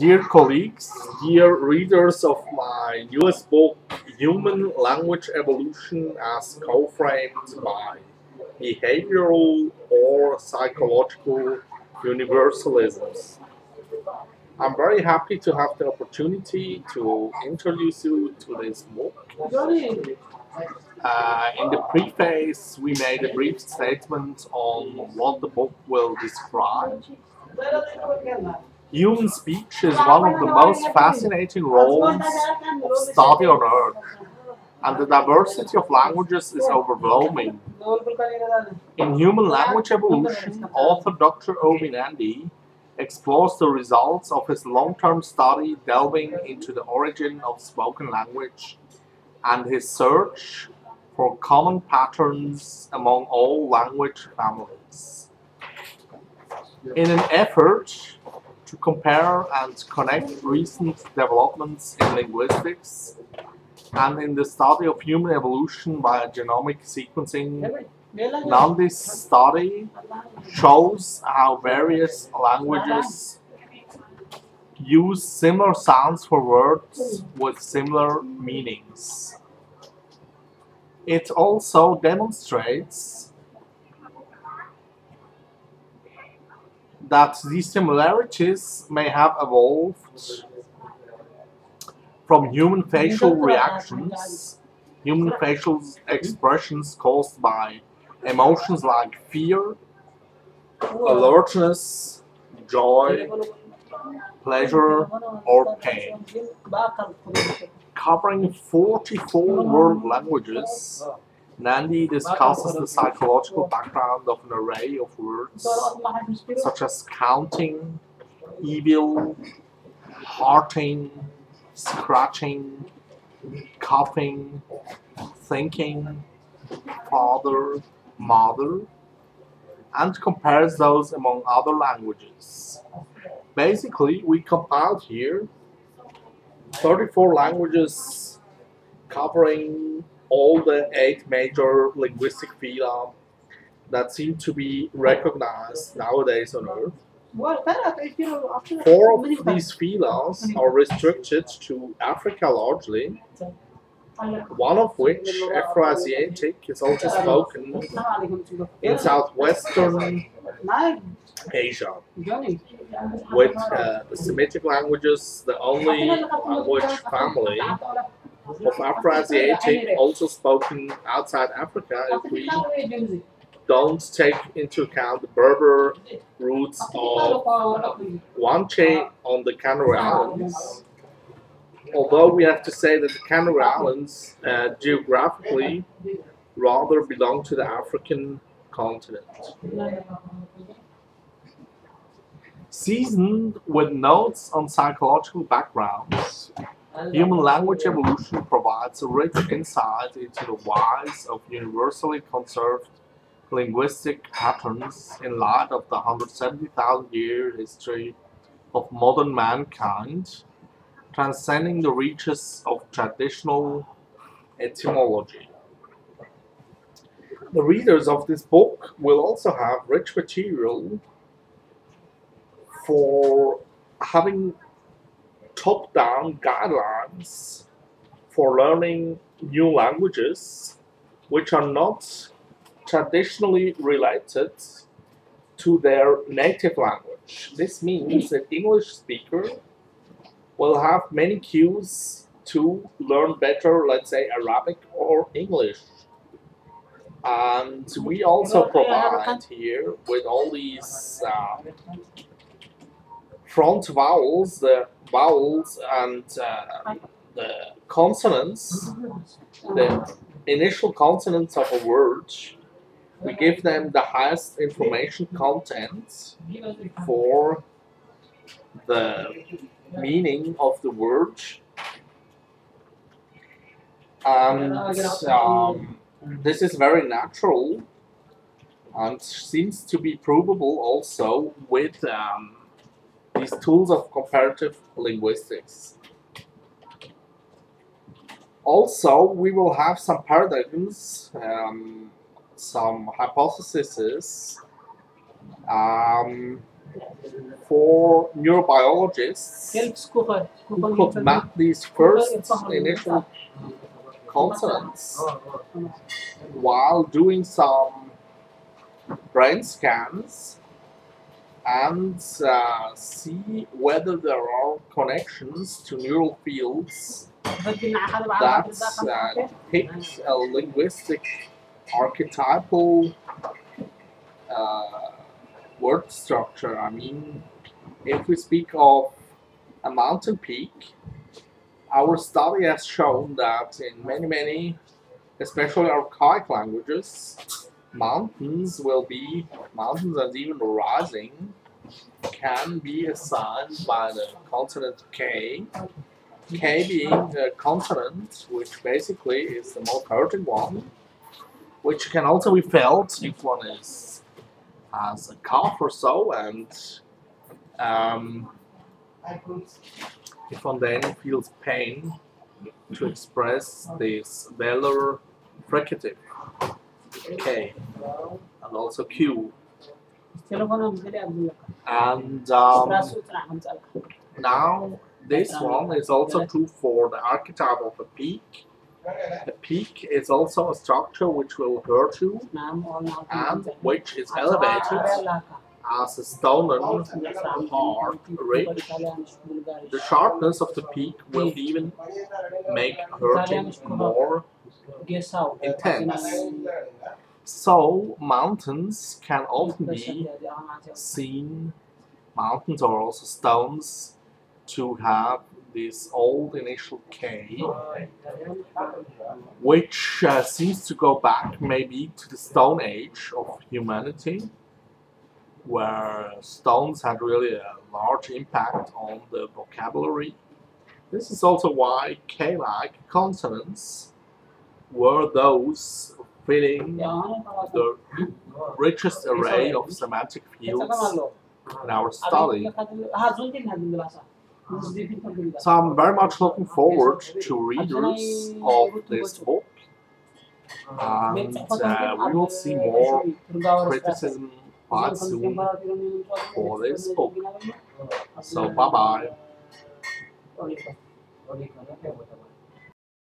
Dear colleagues, dear readers of my newest book, Human Language Evolution as Co-Framed by Behavioral or Psychological Universalisms. I'm very happy to have the opportunity to introduce you to this book. In the preface, we made a brief statement on what the book will describe. Human speech is one of the most fascinating roles of study on Earth, and the diversity of languages is overwhelming. In Human Language Evolution, author Dr. Nandi explores the results of his long-term study delving into the origin of spoken language and his search for common patterns among all language families. In an effort to compare and connect recent developments in linguistics and in the study of human evolution via genomic sequencing, Nandi's study shows how various languages use similar sounds for words with similar meanings. It also demonstrates that these similarities may have evolved from human facial reactions, human facial expressions caused by emotions like fear, alertness, joy, pleasure, or pain. Covering 44 world languages, Nandi discusses the psychological background of an array of words, such as counting, evil, hearting, scratching, coughing, thinking, father, mother, and compares those among other languages. Basically, we compiled here 34 languages covering all the 8 major linguistic phenomena that seem to be recognized nowadays on Earth. 4 of these phenomena are restricted to Africa largely, one of which, Afroasiatic, is also spoken in southwestern Asia, with the Semitic languages the only language family of Afroasiatic also spoken outside Africa if we don't take into account the Berber roots of Guanche on the Canary Islands. Although we have to say that the Canary Islands geographically rather belong to the African continent. Seasoned with notes on psychological backgrounds, Human Language Evolution provides a rich insight into the whys of universally conserved linguistic patterns in light of the 170,000-year history of modern mankind, transcending the reaches of traditional etymology. The readers of this book will also have rich material for having top-down guidelines for learning new languages which are not traditionally related to their native language. This means that English speakers will have many cues to learn better, let's say, Arabic or English. And we also provide here with all these front vowels, the vowels and the consonants, the initial consonants of a word. We give them the highest information content for the meaning of the word, and this is very natural and seems to be provable also with these tools of comparative linguistics. Also, we will have some paradigms, some hypotheses for neurobiologists who could map these first initial consonants while doing some brain scans and see whether there are connections to neural fields that depict a linguistic archetypal word structure. I mean, if we speak of a mountain peak, our study has shown that in many, especially archaic languages, mountains and even rising can be assigned by the consonant K. K being a consonant which basically is the most urgent one, which can also be felt if one has a cough or so, and if one then feels pain, to express this velar fricative K and also Q. And now this one is also true for the archetype of a peak. A peak is also a structure which will hurt you and which is elevated as a stonen hard ridge. The sharpness of the peak will even make hurting more intense. So mountains can often be seen, mountains or also stones, to have this old initial K, which seems to go back maybe to the Stone Age of humanity, where stones had really a large impact on the vocabulary. This is also why K-like consonants were those fitting the richest array of semantic fields in our study. So I'm very much looking forward to readers of this book, and we will see more criticism quite soon for this book. So bye bye.